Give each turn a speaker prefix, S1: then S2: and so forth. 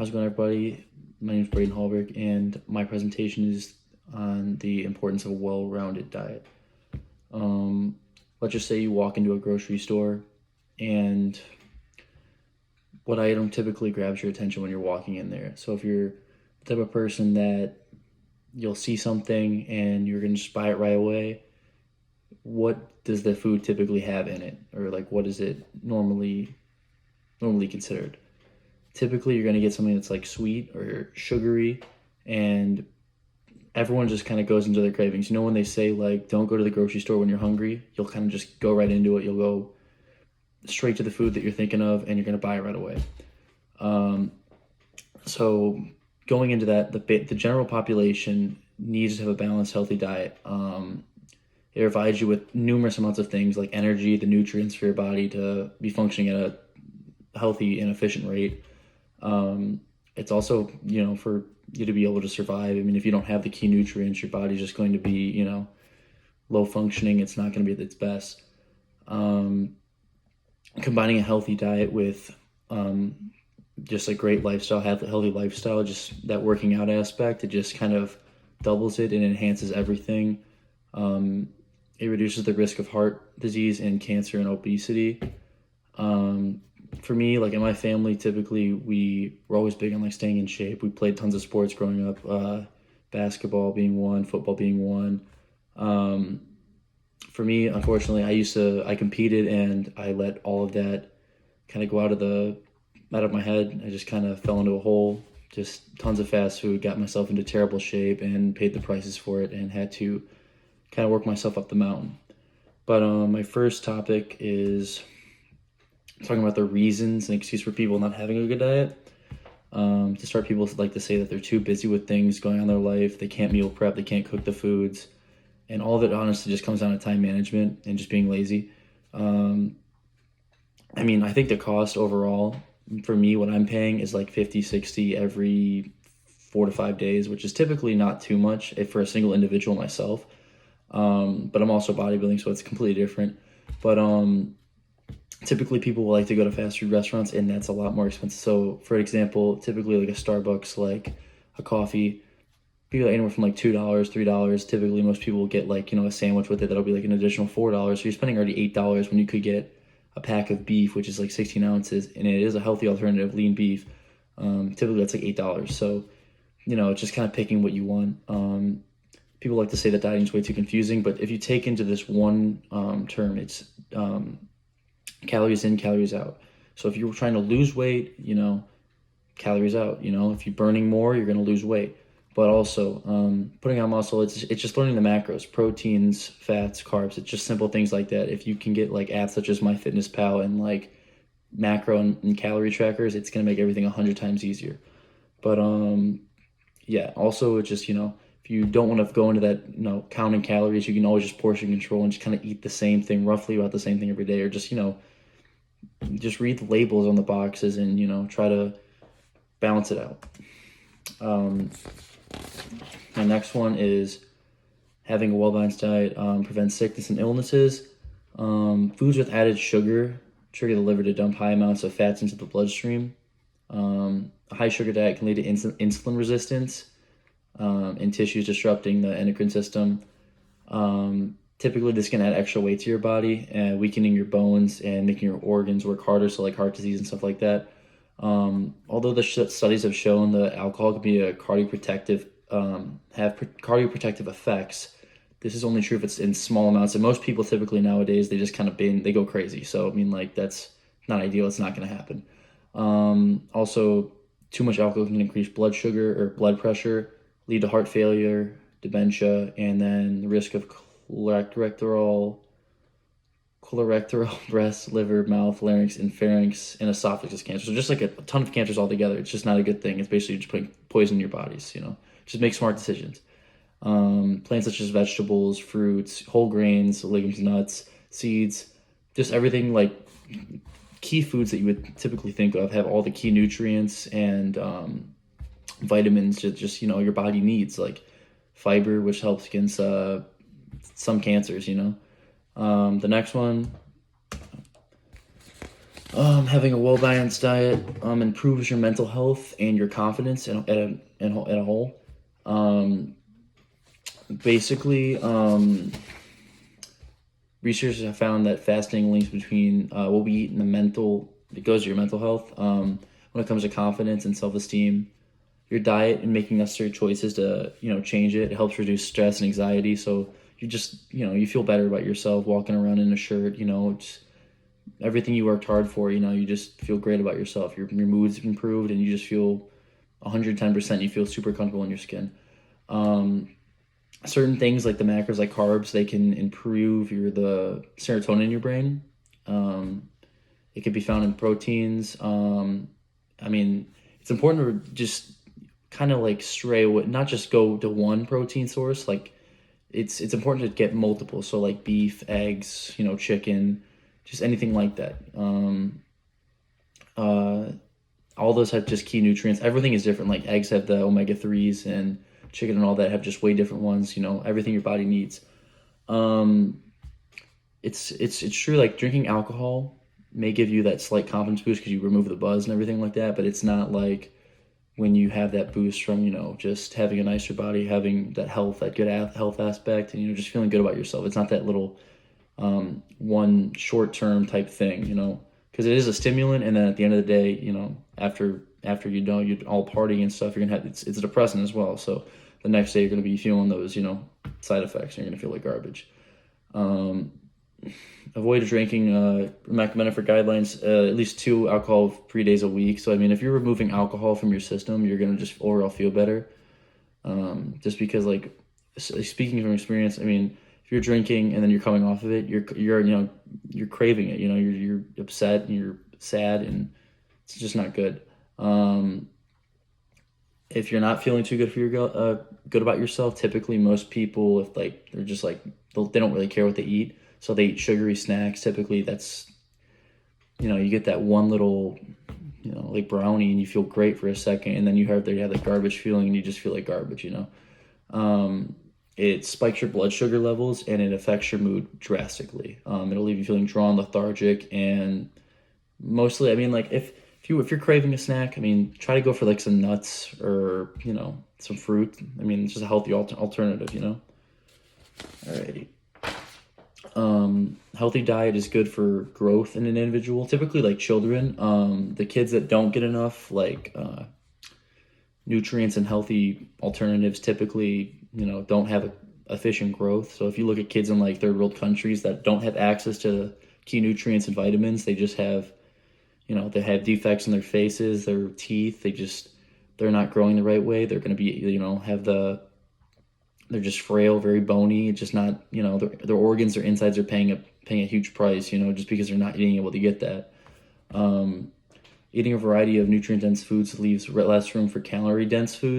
S1: How's it going, everybody? My name is Brayden Hallberg, and my presentation is on the importance of a well-rounded diet. Let's just say you walk into a grocery store, and what item typically grabs your attention when you're walking in there? So if you're the type of person that you'll see something and you're going to just buy it right away, what does the food typically have in it? Or like, what is it normally considered? Typically you're going to get something that's like sweet or sugary, and everyone just kind of goes into their cravings. You know, when they say like, don't go to the grocery store when you're hungry, you'll kind of just go right into it. You'll go straight to the food that you're thinking of, and you're going to buy it right away. So going into that, the general population needs to have a balanced, healthy diet. It provides you with numerous amounts of things like energy, the nutrients for your body to be functioning at a healthy and efficient rate. It's also, for you to be able to survive. I mean, if you don't have the key nutrients, your body's just going to be, low functioning. It's not going to be at its best. Combining a healthy diet with just a great lifestyle, healthy lifestyle, just that working out aspect, it just kind of doubles it and enhances everything. It reduces the risk of heart disease and cancer and obesity. For me, like in my family, typically we're always big on like staying in shape. We played tons of sports growing up, basketball being one, football being one. For me, unfortunately, I competed and I let all of that kind of go out of my head. I just kind of fell into a hole, just tons of fast food, got myself into terrible shape and paid the prices for it and had to kind of work myself up the mountain. But my first topic is talking about the reasons and excuse for people not having a good diet. To start, people like to say that they're too busy with things going on in their life. They can't meal prep. They can't cook the foods. And all of it honestly just comes down to time management and just being lazy. I mean, I think the cost overall for me, what I'm paying is like 50, 60 every 4 to 5 days, which is typically not too much if for a single individual myself. But I'm also bodybuilding, so it's completely different. But typically people like to go to fast food restaurants, and that's a lot more expensive. So for example, typically like a Starbucks, like a coffee, be like anywhere from like $2, $3. Typically most people will get like, a sandwich with it. That'll be like an additional $4. So you're spending already $8 when you could get a pack of beef, which is like 16 ounces. And it is a healthy alternative, lean beef. Typically that's like $8. So, it's just kind of picking what you want. People like to say that dieting is way too confusing, but if you take into this one term, it's calories in, calories out. So if you're trying to lose weight, calories out. If you're burning more, you're going to lose weight. But also putting on muscle, it's just learning the macros, proteins, fats, carbs. It's just simple things like that. If you can get like apps such as MyFitnessPal and like macro and calorie trackers, it's going to make everything 100 times easier. But yeah, also it's just, if you don't want to go into that, counting calories, you can always just portion control and just kind of eat the same thing, roughly about the same thing every day, or just, just read the labels on the boxes and, try to balance it out. My next one is having a well-balanced diet prevents sickness and illnesses. Foods with added sugar trigger the liver to dump high amounts of fats into the bloodstream. A high sugar diet can lead to insulin resistance in tissues, disrupting the endocrine system. Typically, this can add extra weight to your body, weakening your bones and making your organs work harder, so like heart disease and stuff like that. Although the studies have shown that alcohol can be a cardioprotective, have cardioprotective effects, this is only true if it's in small amounts. And most people typically nowadays, they just kind of they go crazy. So, I mean, like, that's not ideal. It's not going to happen. Also, too much alcohol can increase blood sugar or blood pressure, lead to heart failure, dementia, and then the risk of colorectal, breast, liver, mouth, larynx, and pharynx, and esophagus cancer. So just like a ton of cancers altogether. It's just not a good thing. It's basically just putting poison in your bodies, Just make smart decisions. Plants such as vegetables, fruits, whole grains, legumes, nuts, seeds, just everything like key foods that you would typically think of have all the key nutrients and vitamins that just, your body needs, like fiber, which helps against some cancers, The next one, Having a well-balanced diet improves your mental health and your confidence in a whole. Um, basically, researchers have found that fasting links between what we eat and it goes to your mental health. When it comes to confidence and self-esteem, your diet and making necessary choices to change it helps reduce stress and anxiety. So you feel better about yourself walking around in a shirt. It's everything you worked hard for. You just feel great about yourself. Your mood's improved, and you just feel 110%. You feel super comfortable in your skin. Um, Certain things like the macros, like carbs, they can improve the serotonin in your brain. Um, it can be found in proteins. I mean, it's important to just kind of like stray away, not just go to one protein source. Like it's important to get multiple. So like beef, eggs, chicken, just anything like that. Uh, all those have just key nutrients. Everything is different. Like eggs have the omega 3s, and chicken and all that have just way different ones. Everything your body needs. Um, it's true. Like drinking alcohol may give you that slight confidence boost because you remove the buzz and everything like that. But it's not like when you have that boost from just having a nicer body, having that health, that good health aspect, and just feeling good about yourself. It's not that little one short term type thing, because it is a stimulant, and then at the end of the day, after you all party and stuff, you're gonna have it's a depressant as well. So the next day you're gonna be feeling those side effects, and you're gonna feel like garbage. Um, Avoid drinking. Recommended for guidelines at least 2 alcohol-free days a week. So I mean, if you're removing alcohol from your system, you're gonna just overall feel better. Just because like speaking from experience, I mean, if you're drinking and then you're coming off of it, you're craving it. You're upset and you're sad, and it's just not good. Um, if you're not feeling too good for good about yourself, typically most people, if like they're just like they don't really care what they eat, so they eat sugary snacks. Typically, that's you get that one little like brownie, and you feel great for a second, and then you have that garbage feeling, and you just feel like garbage. It spikes your blood sugar levels, and it affects your mood drastically. It'll leave you feeling drawn, lethargic, and mostly, I mean, like if you're craving a snack, I mean, try to go for like some nuts or some fruit. I mean, it's just a healthy alternative. Alrighty. Healthy diet is good for growth in an individual. Typically, like children, the kids that don't get enough like nutrients and healthy alternatives typically, don't have efficient growth. So if you look at kids in like third world countries that don't have access to key nutrients and vitamins, they just have, they have defects in their faces, their teeth. They're not growing the right way. They're going to be, they're just frail, very bony. It's just not, their organs, their insides are paying a huge price, just because they're not being able to get that. Eating a variety of nutrient dense foods leaves less room for calorie dense foods.